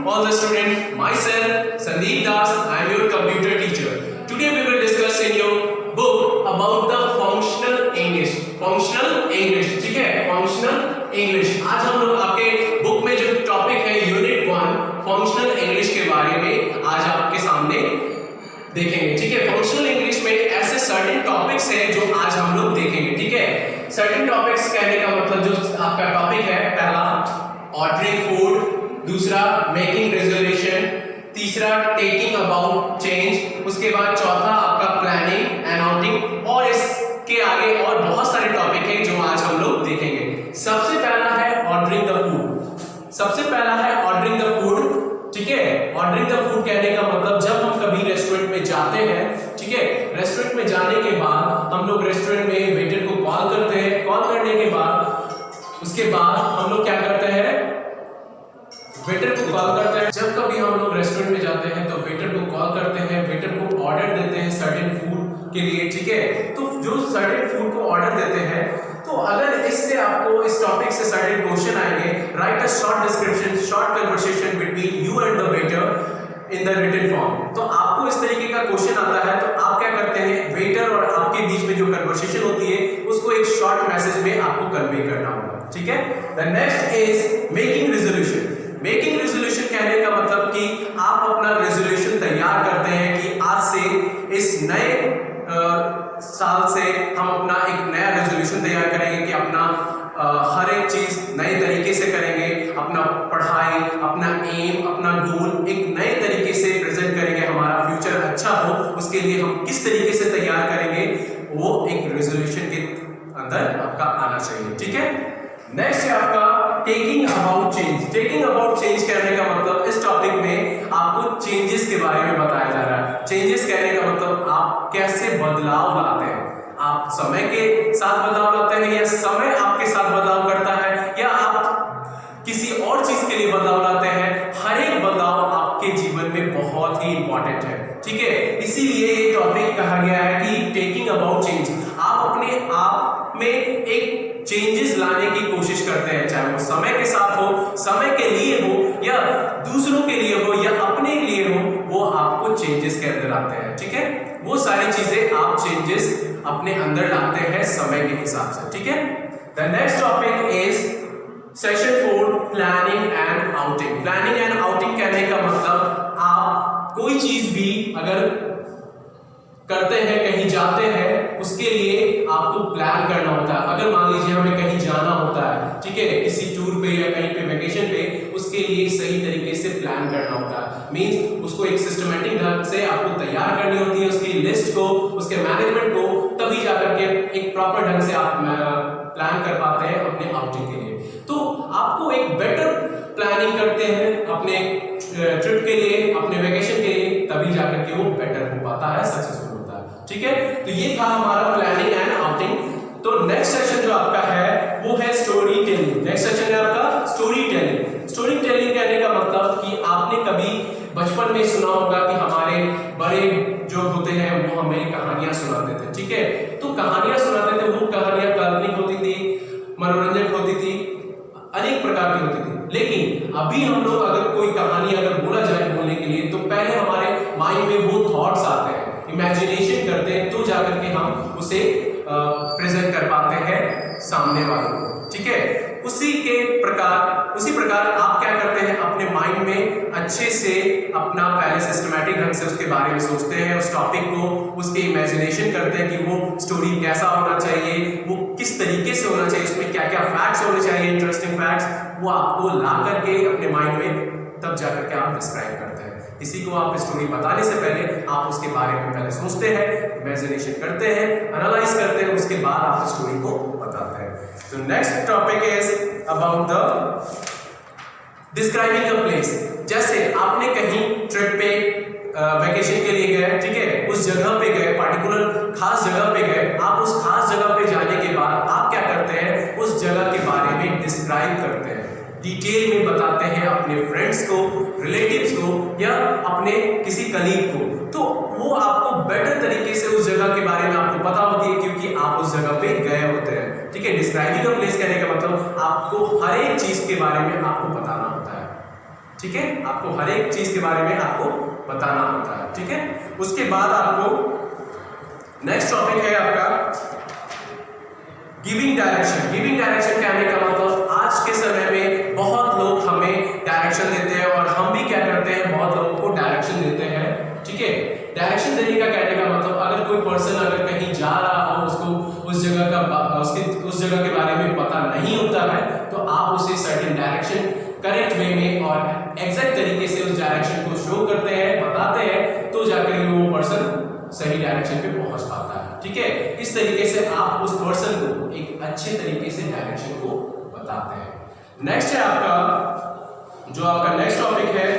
all the students. Myself, Sandeep Das, I am your computer teacher. Today we will discuss in your book about the functional English. Functional English, ठीक है? Functional English. आज हम लोग आपके book में जो topic है unit 1 functional English के बारे में आज आपके सामने देखेंगे, ठीक है? फंक्शनल इंग्लिश में ऐसे सर्टेन टॉपिक्स हैं जो आज हम लोग देखेंगे, ठीक है? सर्टेन टॉपिक्स कहने का मतलब जो आपका टॉपिक है, पहला ऑर्डरिंग फूड, दूसरा मेकिंग रेजोल्यूशन, तीसरा टेकिंग अबाउट चेंज, उसके बाद चौथा आपका प्लानिंग एंड आउटिंग, और इसके आगे और बहुत सारे टॉपिक हैं जो आज हम लोग देखेंगे। सबसे पहला है ऑर्डरिंग द फूड। सबसे पहला है ऑर्डरिंग द फूड, ठीक है? ऑर्डरिंग द फूड कहने का मतलब जब हम कभी रेस्टोरेंट में जाते हैं, ठीक है? रेस्टोरेंट में जाने के बाद हम लोग रेस्टोरेंट में वेटर को कॉल करते हैं। कॉल करने के बाद उसके बाद हम लोग क्या करते हैं, वेटर को कॉल करते हैं। जब कभी हम लोग रेस्टोरेंट में जाते हैं तो वेटर को कॉल करते हैं, वेटर को ऑर्डर देते हैं सर्टेन फूड के लिए, ठीक है? तो जो सर्टेन फूड को ऑर्डर देते हैं, तो अगर इससे आपको इस टॉपिक से सर्टेन क्वेश्चन आएंगे, write a short description, short conversation between you and the waiter in the written form. तो आपको इस तरीके का क्वेश्चन आता है तो आप क्या करते हैं, वेटर और आपके बीच में जो कन्वर्सेशन होती है उसको एक शॉर्ट मैसेज में आपको कन्वे करना होगा, ठीक है? The next is making resolution. Making resolution कहने का मतलब कि आप अपना रेजोल्यूशन तैयार करते हैं कि आज से इस नए साल से हम अपना एक नया रेजोल्यूशन तैयार करेंगे कि अपना हर एक चीज नए तरीके से करेंगे, अपना पढ़ाई, अपना एम, अपना गोल एक नए तरीके से प्रेजेंट करेंगे, हमारा फ्यूचर अच्छा हो उसके लिए हम किस तरीके से तैयार करेंगे, वो एक रेजोल्यूशन के अंदर आपका आना चाहिए, ठीक है? नेक्स्ट है आपका taking about change. Taking about change कहने का मतलब इस टॉपिक में आपको चेंजेस के बारे में बताया जा रहा है। चेंजेस कहने का मतलब आप कैसे बदलाव लाते हैं, आप समय के साथ बदलाव लाते हैं या समय आपके साथ बदलाव करता है, या आप किसी और चीज के लिए बदलाव लाते हैं। हर एक बदलाव आपके जीवन में बहुत ही इंपॉर्टेंट है, ठीक है? इसीलिए ये टॉपिक कहा गया है कि टेकिंग अबाउट चेंज। आप अपने आप में एक चेंजेस लाने की कोशिश करते हैं, चाहे वो समय के साथ हो, समय के लिए हो, या दूसरों के लिए हो, या अपने लिए हो, वो आपको चेंजेस के अंदर आते हैं, ठीक है? वो सारी चीजें आप चेंजेस अपने अंदर लाते हैं समय के हिसाब से, ठीक है? The next topic is session 4 planning and outing. Planning and outing कहने का मतलब आप कोई चीज भी अगर करते हैं, कहीं जाते हैं, उसके लिए आपको प्लान करना होता है। अगर मान लीजिए हमें कहीं जाना होता है, ठीक है, किसी टूर पे या कहीं पे वेकेशन पे, उसके लिए सही तरीके से प्लान करना होता है। मींस उसको एक सिस्टमैटिक ढंग से आपको तैयार करनी होती है, उसकी लिस्ट को, उसके मैनेजमेंट को, तभी जाकर के एक प्रॉपर ढंग से आप प्लान कर पाते हैं अपने आउटिंग के लिए। तो आपको एक बेटर प्लानिंग करते हैं अपने ट्रिप के लिए, अपने वेकेशन के लिए, तभी जाकर के वो बेटर हो पाता है, सक्सेसफुल होता है, ठीक है? तो ये था हमारा प्लानिंग एंड आउटिंग। तो नेक्स्ट सेक्शन जो आपका है वो है स्टोरी टेलिंग। नेक्स्ट सेक्शन है आपका स्टोरी टेलिंग। स्टोरी टेलिंग कहने का मतलब कि आपने कभी बचपन में सुना होगा कि हमारे बड़े जो होते हैं वो हमें कहानियां सुनाते थे, ठीक है? तो कहानियां सुनाते थे, वो कहानियां काल्पनिक होती थी, मनोरंजक होती थी, अनेक प्रकार की होती थी। लेकिन अभी हम लोग अगर कोई कहानी अगर बोला जाए बोलने के लिए, तो पहले हमारे माइंड में वो थॉट्स आते हैं, इमेजिनेशन करते हैं, तो जाकर के हम उसे प्रेजेंट कर पाते हैं सामने वाले को, ठीक है? उसी प्रकार आप क्या करते हैं, अपने माइंड में अच्छे से अपना पहले सिस्टमैटिक ढंग से उसके बारे में सोचते हैं, उस टॉपिक को, उसके इमेजिनेशन करते हैं कि वो स्टोरी कैसा होना चाहिए, वो किस तरीके से होना चाहिए, उसमें क्या क्या फैक्ट्स होने चाहिए, इंटरेस्टिंग फैक्ट्स, वो आपको ला करके अपने माइंड में तब जाकर के आप डिस्क्राइब करते हैं। किसी को आप स्टोरी बताने से पहले आप उसके बारे में पहले सोचते हैं, इमेजिनेशन करते हैं, एनालाइज करते हैं, उसके बाद आप स्टोरी को बताते हैं। तो next topic is about the describing a place. जैसे आपने कहीं ट्रिप पे वेकेशन के लिए गए, ठीक है? उस जगह पे गए, पार्टिकुलर खास जगह पे गए, आप उस खास जगह पे जाने के बाद आप क्या करते हैं, उस जगह के बारे में डिस्क्राइब करते हैं, डिटेल में बताते हैं अपने फ्रेंड्स को, रिलेटिव्स को, या अपने किसी कलीग को। तो वो आपको बेटर तरीके से उस जगह के बारे में आपको पता होती है, क्योंकि आप उस जगह पे गए होते हैं, ठीक है? डिस्क्राइबिंग अ प्लेस कहने का मतलब आपको हर एक चीज के बारे में आपको बताना होता है, ठीक है, आपको हर एक चीज के बारे में आपको बताना होता है। ठीक है, उसके बाद आपको नेक्स्ट टॉपिक है आपका गिविंग डायरेक्शन। गिविंग डायरेक्शन कहने का मतलब आज के समय में बहुत लोग हमें डायरेक्शन देते हैं और हम भी क्या करते हैं, बहुत लोगों को डायरेक्शन देते हैं। ठीक है, डायरेक्शन देने का कहने का मतलब अगर कोई पर्सन अगर कहीं जा रहा हो, उसको उस जगह के बारे में पता नहीं होता है, तो आप उसे सर्टेन डायरेक्शन करेक्ट वे में और एग्जैक्ट तरीके से उस डायरेक्शन को शो करते हैं, बताते हैं, तो जाकर वो पर्सन सही डायरेक्शन पे पहुंच पाता है। ठीक है, इस तरीके से आप उस पर्सन को एक अच्छे तरीके से डायरेक्शन को बताते हैं। नेक्स्ट है आपका जो आपका नेक्स्ट टॉपिक है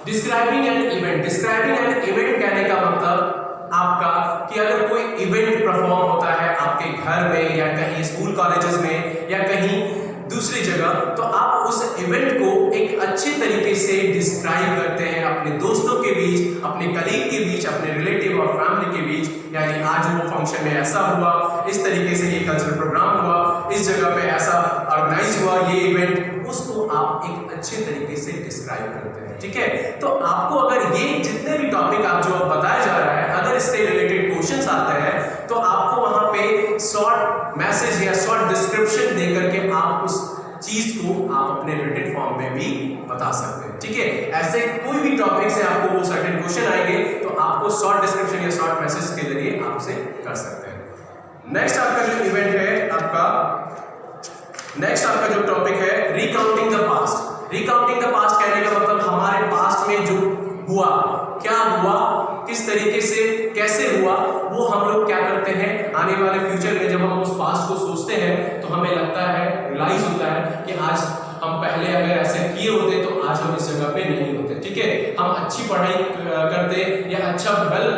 describing an event. Describing an event कहने का मतलब आपका कि अगर कोई इवेंट परफॉर्म होता है आपके घर में या कहीं स्कूल कॉलेजेस में या कहीं दूसरी जगह, तो आप उस इवेंट को एक अच्छे तरीके से डिस्क्राइब करते हैं अपने दोस्तों के बीच, अपने कलीग के बीच, अपने रिलेटिव और फैमिली के बीच। यानी आज वो फंक्शन में ऐसा हुआ, इस तरीके से ये कल्चरल प्रोग्राम हुआ, इस जगह पे ऐसा ऑर्गेनाइज हुआ ये इवेंट, उसको आप एक अच्छे तरीके से डिस्क्राइब करते हैं। ठीक है, तो आपको अगर ये जितने भी टॉपिक आप जो बताया जा रहा है, अगर इससे रिलेटेड क्वेश्चंस आते हैं, तो आपको वहां पे शॉर्ट मैसेज या शॉर्ट डिस्क्रिप्शन दे करके आप उस चीज को आप अपने रिटन फॉर्म में भी बता सकते हैं। ठीक है, ऐसे कोई भी टॉपिक से आपको वो सर्टेन क्वेश्चन आएंगे, तो आपको शॉर्ट डिस्क्रिप्शन या शॉर्ट मैसेज के जरिए आप उसे कर सकते हैं। नेक्स्ट आपका जो इवेंट है नेक्स्ट आपका जो टॉपिक है recounting the past. Recounting the past कहने का मतलब हमारे पास्ट में जो हुआ, क्या हुआ, किस तरीके से कैसे हुआ, वो हम लोग क्या करते हैं आने वाले फ्यूचर में जब हम उस पास्ट को सोचते हैं, तो हमें लगता है, रियलाइज होता है कि आज हम पहले अगर ऐसे किए होते तो आज हम इस जगह पे नहीं होते। ठीक है, हम अच्छी पढ़ाई करते या अच्छा वेल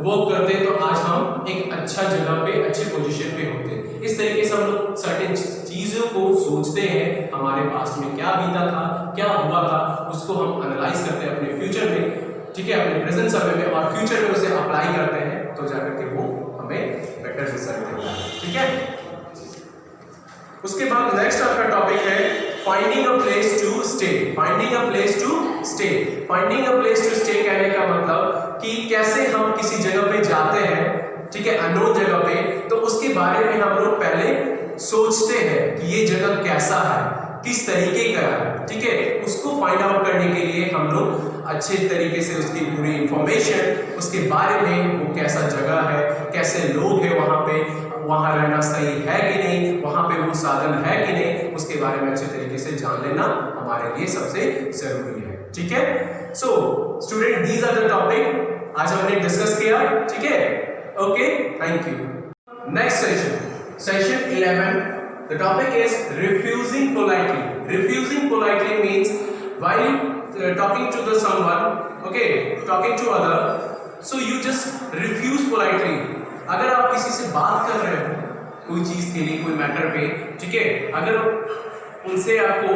वर्क करते तो आज हम एक अच्छा जगह पे अच्छे पोजीशन पे होते। इस तरीके से हम लोग सर्टेन चीजों को सोचते हैं, हमारे पास्ट में क्या बीता था, क्या हुआ था, उसको हम एनालाइज करते हैं अपने फ्यूचर में। ठीक है, अपने प्रेजेंट समय में और फ्यूचर में उसे अप्लाई करते हैं, तो जाकर के वो हमें बेटर रिजल्ट देता है। ठीक है, उसके बाद नेक्स्ट आपका टॉपिक है finding a place to stay. Finding a place to stay. Finding a place to stay कहने का मतलब कि कैसे हम किसी जगह पे जाते हैं, ठीक है, अननोन जगह पे, तो उसके बारे में हम लोग पहले सोचते हैं कि ये जगह कैसा है, किस तरीके का है। ठीक है, उसको फाइंड आउट करने के लिए हम लोग अच्छे तरीके से उसकी पूरी इंफॉर्मेशन, उसके बारे में वो कैसा जगह है, कैसे लोग हैं वहाँ पे, वहाँ रहना सही है कि नहीं, वहाँ पे वो साधन है कि नहीं, उसके बारे में अच्छे तरीके से जान लेना हमारे लिए सबसे जरूरी है। ठीक है, so student these are the topic आज हमने डिस्कस किया। ठीक है, okay, thank you. Next session 11, the topic is refusing politely. Refusing politely means while talking to someone, okay, talking to other, so you just refuse politely. अगर आप किसी से बात कर रहे हो कोई चीज के लिए, कोई मैटर पे, ठीक है, अगर उनसे आपको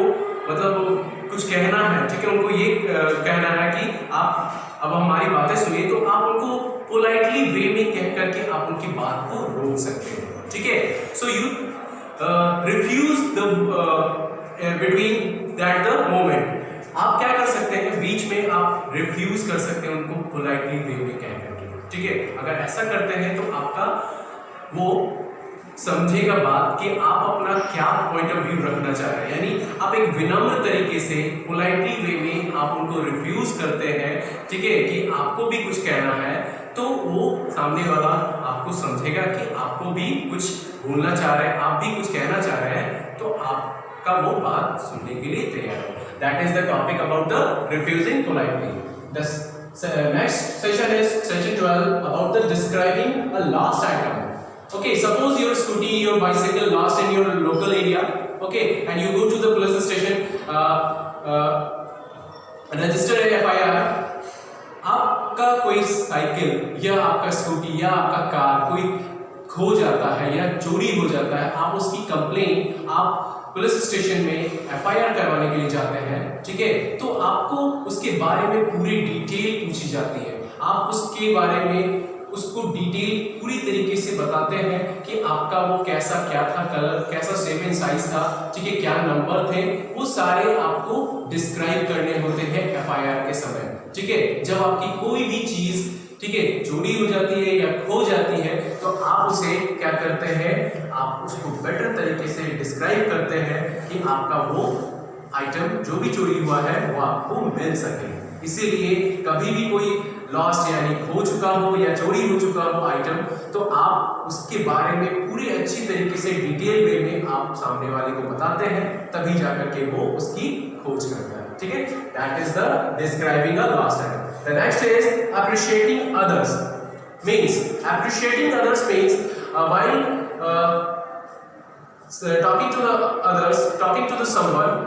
मतलब कुछ कहना है, ठीक है, उनको ये कहना है कि आप अब हमारी बातें सुनिए, तो आप उनको पोलाइटली वे में कह करके आप उनकी बात को रोक सकते हैं। ठीक है, so you refuse the between that the moment. आप क्या कर सकते हैं, बीच में आप रिफ्यूज कर सकते हैं उनको पोलाइटली वे में कह करके। ठीक है, अगर ऐसा करते हैं तो आपका वो समझेगा बात कि आप अपना क्या पॉइंट ऑफ व्यू रखना चाह रहे हैं, यानी आप एक विनम्र तरीके से पोलाइटली वे में आप उनको रिफ्यूज करते हैं। ठीक है, कि आपको भी कुछ कहना है, तो वो सामने वाला आपको समझेगा कि आपको भी कुछ बोलना चाह रहे हैं, आप भी कुछ कहना चाह रहे हैं, तो आपका वो बात सुनने के लिए तैयार है। That is the topic about the refusing politely. Next session is session 12 about the describing a lost item. Okay, suppose your scooty, your bicycle lost in your local area. Okay, and you go to the police station, register a FIR. आपका कोई cycle या आपका scooty या आपका car कोई खो जाता है या चोरी हो जाता है, आप उसकी कंप्लेन आप पुलिस स्टेशन में FIR करवाने के लिए जाते हैं। ठीक है, तो आपको उसके बारे में पूरी डिटेल पूछी जाती है, आप उसके बारे में उसको डिटेल पूरी तरीके से बताते हैं कि आपका वो कैसा क्या था, कलर कैसा, शेप एंड साइज था, ठीक है, क्या नंबर थे, वो सारे आपको डिस्क्राइब करने होते हैं एफआईआर के समय, ठीक है। जब आपकी कोई भी चीज, ठीक है, चोरी हो जाती है या खो जाती है तो आप उसे क्या करते हैं, आप उसको बेटर तरीके से डिस्क्राइब करते हैं कि आपका वो आइटम जो भी चोरी हुआ है वो आपको मिल सके। इसीलिए कभी भी कोई लॉस्ट यानी खो चुका हो या चोरी हो चुका हो आइटम, तो आप उसके बारे में पूरी अच्छी तरीके से डिटेल वे में आप सामने वाले को बताते हैं, तभी जाकर के वो उसकी खोज करता है, ठीक है। That is the describing a lost item. The next is appreciating others. Means appreciating others means while talking to the others, talking to the someone,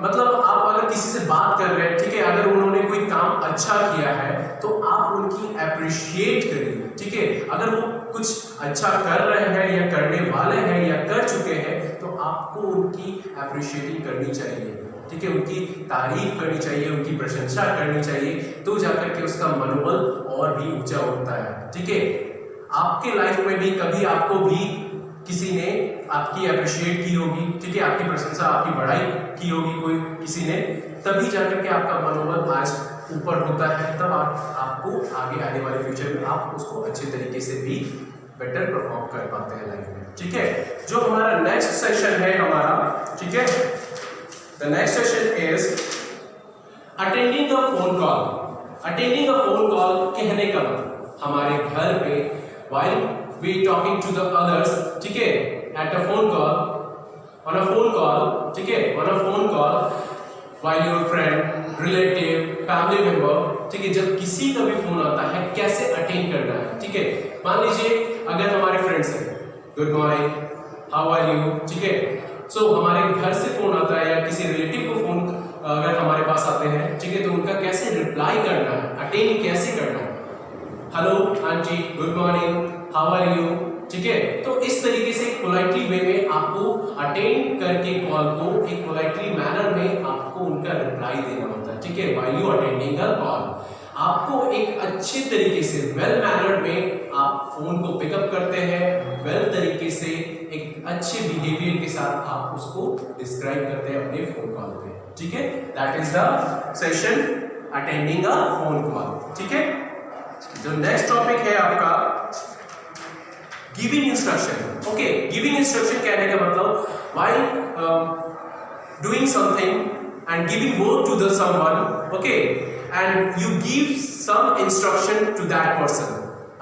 मतलब आप अगर किसी से बात कर रहे हैं, ठीक है, अगर उन्होंने कोई काम अच्छा किया है तो आप उनकी अप्रिशिएट करिए, ठीक है। अगर वो कुछ अच्छा कर रहे हैं या करने वाले हैं या कर चुके हैं तो आपको उनकी अप्रिशिएटिंग करनी चाहिए, ठीक है, उनकी तारीफ करनी चाहिए, उनकी प्रशंसा करनी चाहिए, तो जाकर के उसका मनोबल और भी ऊंचा होता है, ठीक है। आपके लाइफ में भी कभी आपको भी किसी ने आपकी अप्रिशिएट की होगी, ठीक है, आपकी प्रशंसा, आपकी बढ़ाई की होगी कोई किसी ने, तभी जाकर के आपका मनोबल आज ऊपर होता है, तब आपको आगे आने वाले फ्यूचर में आप उसको अच्छे तरीके से भी बेटर परफॉर्म कर पाते हैं लाइफ में, ठीक है। जो हमारा नेक्स्ट सेशन है हमारा, ठीक है, The next session is attending a phone call. Attending a phone call कहने का मतलब हमारे घर पे while we talking to the others, ठीक है, at a phone call, on a phone call, ठीक है, on a phone call, while your friend, relative, family member, ठीक है, जब किसी का भी फोन आता है कैसे अटेंड करना है, ठीक है। मान लीजिए अगर हमारे फ्रेंड्स हैं, good morning, how are you, ठीक है, सो हमारे घर से फोन आता है या किसी रिलेटिव को फोन अगर हमारे पास आते हैं, ठीक है, तो उनका कैसे रिप्लाई करना है, अटेंड कैसे करना है, hello aunty, good morning, how are you, ठीक है। तो इस तरीके से पोलाइटली वे में आपको अटेंड करके कॉल को एक पोलाइटली मैनर में आपको उनका रिप्लाई देना होता है, ठीक है, while you attending a call. आपको एक अच्छे तरीके से वेल मैनर्ड में आप फोन को पिकअप करते हैं, वेल तरीके से एक अच्छे बिहेवियर के साथ आप उसको डिस्क्राइब करते हैं अपने फोन कॉल पे, ठीक है। That is the session attending a phone call, ठीक है। जो नेक्स्ट टॉपिक है आपका giving instruction. Okay, giving instruction कहने का मतलब while doing something and giving work to the someone, okay, and you give some instruction to that person.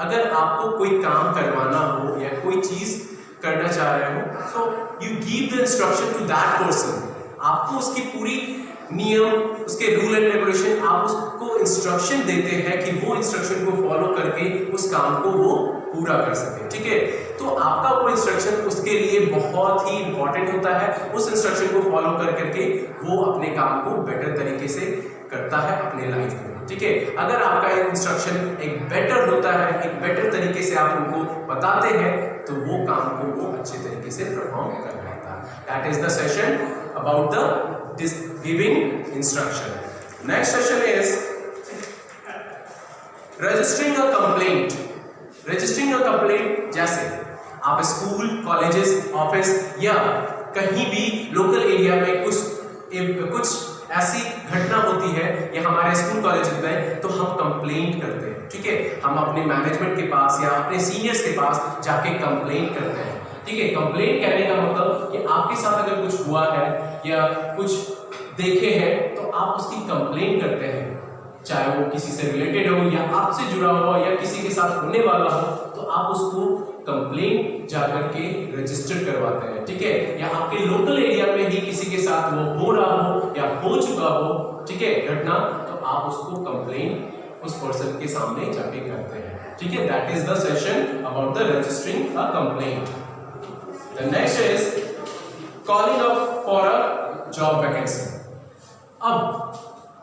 अगर आपको कोई काम करवाना हो या कोई चीज करना चाह रहे हो, so you give the instruction to that person. आपको उसकी पूरी नियम, उसके रूल एंड रेगुलेशन, आप उसको इंस्ट्रक्शन देते हैं कि वो इंस्ट्रक्शन को फॉलो करके उस काम को वो पूरा कर सके, ठीक है। तो आपका वो इंस्ट्रक्शन उसके लिए बहुत ही इंपॉर्टेंट होता है, उस इंस्ट्रक्शन को फॉलो कर करके वो अपने काम को बेटर तरीके से करता है अपने लाइफ में, ठीक है। अगर आपका इंस्ट्रक्शन एक बेटर होता है, एक बेटर तरीके से आप उनको बताते हैं, तो वो काम को वो अच्छे तरीके से परफॉर्म कर पाता है। That is the session about the giving instruction. Next session is registering a complaint. Registering a complaint, जैसे आप स्कूल, कॉलेजेस, ऑफिस या कहीं भी लोकल एरिया में कुछ ऐसी घटना होती है या हमारे स्कूल कॉलेज में, तो हम कंप्लेंट करते हैं, ठीक है। हम अपने मैनेजमेंट के पास या अपने सीनियर्स के पास जाके कंप्लेंट करते हैं, ठीक है। कंप्लेंट कहने का मतलब कि आपके साथ अगर कुछ हुआ है या कुछ देखे हैं तो आप उसकी कंप्लेंट करते हैं, चाहे वो किसी से रिलेटेड हो या आपसे जुड़ा हुआ या किसी के साथ होने वाला हो, तो आप उसको कंप्लेंट जाकर के रजिस्टर करवाते हैं, ठीक है। या आपके लोकल एरिया में ही किसी के साथ वो हो रहा हो या हो चुका हो, ठीक है, घटना, तो आप उसको कंप्लेंट उस पर्सन के सामने जाके करते हैं, ठीक है। That is the session about the registering a complaint. The next is calling up for a job vacancy. अब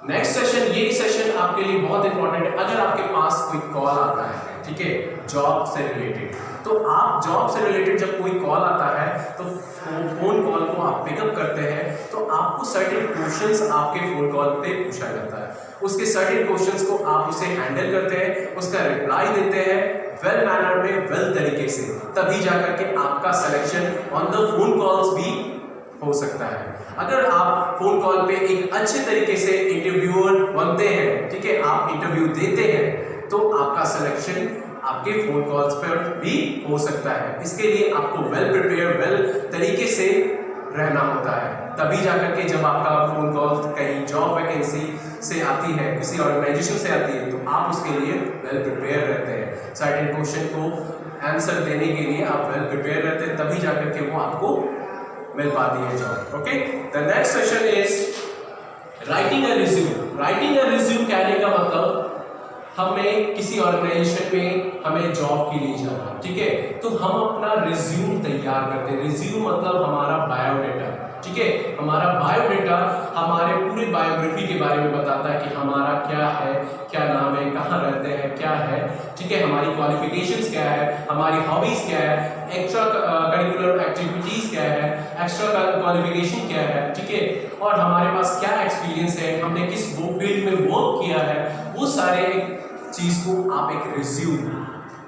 नेक्स्ट सेशन, ये सेशन आपके लिए बहुत इंपॉर्टेंट है। अगर आपके पास कोई कॉल आता है, ठीक है, जॉब से रिलेटेड, तो आप जॉब से रिलेटेड जब कोई कॉल आता है तो फोन कॉल को आप पिकअप करते हैं, तो आपको सर्टेन क्वेश्चंस आपके फोन कॉल पे पूछा जाता है, उसके सर्टेन क्वेश्चंस को आप उसे हैंडल करते हैं, उसका रिप्लाई देते हैं वेल मैनर में, वेल तरीके से, तभी जाकर के आपका selection on the phone calls भी हो सकता है। अगर आप फोन कॉल पे एक अच्छे तरीके से इंटरव्यूअर बनते हैं, ठीक है, आप इंटरव्यू देते हैं, तो आपका सिलेक्शन आपके फोन कॉल्स पर भी हो सकता है। इसके लिए आपको वेल प्रिपेयर, वेल तरीके से रहना होता है, तभी जाकर के जब आपका फोन कॉल कहीं जॉब वैकेंसी से आती है, किसी ऑर्गेनाइजेशन से आती है, तो आप उसके लिए वेल प्रिपेयर रहते हैं। सर्टेन क्वेश्चन को आंसर देने के लिए आप वेल प्रिपेयर रहते हैं, तभी जाकर के वो आपको मिल पाती है job. Okay, the next session is writing a resume. Writing a resume कहने का मतलब हमें किसी ऑर्गेनाइजेशन में हमें जॉब के लिए जाना, ठीक है, तो हम अपना रिज्यूम तैयार करते हैं। रिज्यूम मतलब हमारा बायोडेटा, ठीक है, हमारा बायोडेटा हमारे पूरे बायोग्राफी के बारे में बताता है कि हमारा क्या है, क्या नाम है, कहाँ रहते हैं, क्या है, ठीक है, हमारी क्वालिफिकेशंस क्या है, हमारी हॉबीज क्या है, एक्स्ट्रा करिकुलर एक्टिविटीज क्या है, एक्स्ट्रा क्वालिफिकेशन क्या है, ठीक है, और हमारे पास क्या एक्सपीरियंस है, हमने किस फील्ड में वर्क किया है, वो सारे चीज को आप एक रिज्यूम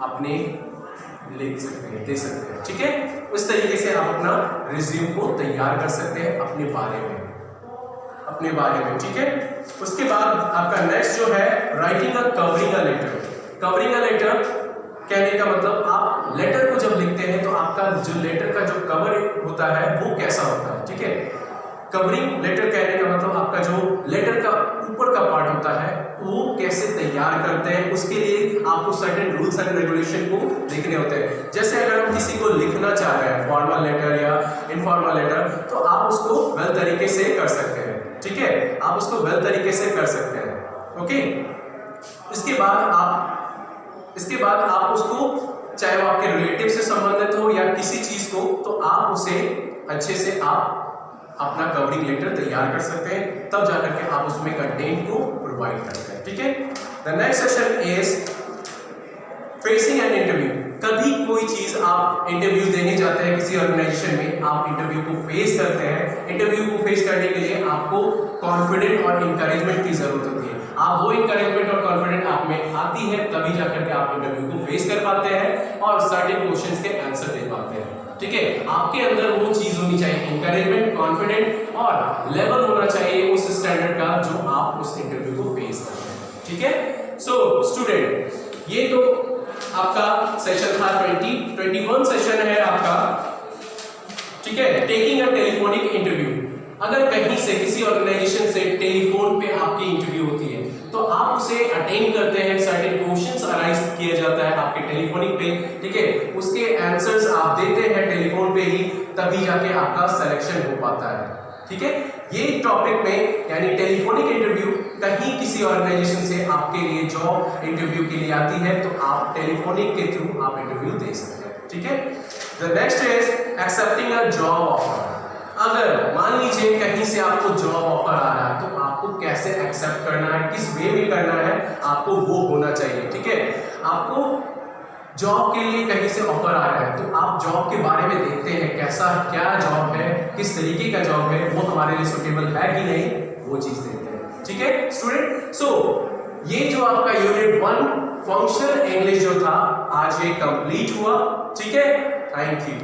अपने लिख सकते हैं, दे सकते हैं, ठीक है। उस तरीके से आप अपना रिज्यूम को तैयार कर सकते हैं अपने बारे में, ठीक है। उसके बाद आपका नेक्स्ट जो है writing a covering a letter. Covering a letter कहने का मतलब आप लेटर को जब लिखते हैं तो आपका जो लेटर का जो कवर होता है वो कैसा होता है, ठीक है। कवरिंग लेटर कहने का मतलब आपका जो लेटर का ऊपर का पार्ट होता है वो कैसे तैयार करते हैं, उसके लिए आपको सर्टेन रूल्स एंड रेगुलेशन को लिखने होते हैं। जैसे अगर हम किसी को लिखना चाह रहे हैं फॉर्मल लेटर या इनफॉर्मल लेटर, तो आप उसको वेल तरीके से कर सकते हैं, ठीक है, आप उसको वेल तरीके से कर सकते हैं। ओके, इसके बाद आप उसको, चाहे वो आपके रिलेटिव से संबंधित हो या किसी चीज को, तो आप उसे अच्छे से आप अपना कवरिंग लेटर तैयार कर सकते हैं, तब जाकर के आप उसमें कंटेंट को प्रोवाइड करते हैं, ठीक है। The next session is facing an interview. कभी कोई चीज आप इंटरव्यू देने जाते हैं किसी ऑर्गेनाइजेशन में, आप इंटरव्यू को फेस करते हैं। इंटरव्यू को फेस करने के लिए आपको कॉन्फिडेंट और इंकरेजमेंट की जरूरत होती है। आप वो इंकरेजमेंट और कॉन्फिडेंट आप में आती है, तभी जाकर के आप इंटरव्यू को फेस कर पाते हैं और सर्टेन क्वेश्चंस के आंसर दे पाते हैं, ठीक है। आपके अंदर वो चीज होनी चाहिए, इंकरेजमेंट, कॉन्फिडेंट और लेवल होना चाहिए उस स्टैंडर्ड का जो आप उस इंटरव्यू को फेस करते हैं, ठीक है। सो स्टूडेंट, ये तो आपका सेशन था 21 सेशन है आपका, ठीक है, टेकिंग अ टेलीफोनिक इंटरव्यू। अगर कहीं से किसी ऑर्गेनाइजेशन से टेलीफोन पे आपकी इंटरव्यू होती है तो आप उसे अटेंड करते हैं, सर्टेन क्वेश्चंस अराइज किया जाता है आपके टेलीफोनिक पे, ठीक है, उसके आंसर्स आप देते हैं टेलीफोन पे ही, तभी जाके आपका सिलेक्शन हो पाता है, ठीक है। ये टॉपिक में यानी टेलीफोनिक इंटरव्यू, कहीं किसी ऑर्गेनाइजेशन से आपके लिए जॉब इंटरव्यू के लिए आती है तो आप टेलीफोनिक के थ्रू आप इंटरव्यू दे सकते हैं, ठीक है। The next is accepting a job offer. अगर मान लीजिए कहीं से आपको जॉब ऑफर आ रहा है तो आपको कैसे एक्सेप्ट करना है, किस वे में करना है, आपको वो होना चाहिए, ठीक है। आपको जॉब के लिए कहीं से ऑफर आ रहा है तो आप जॉब के बारे में देखते हैं कैसा, क्या जॉब है, किस तरीके का जॉब है, वो हमारे लिए सुटेबल है कि नहीं, वो चीज देखते हैं, ठीक है स्टूडेंट। सो ये जो आपका यूनिट 1 फंक्शनल इंग्लिश जो था आज ये कंप्लीट हुआ, ठीक है। Thank you.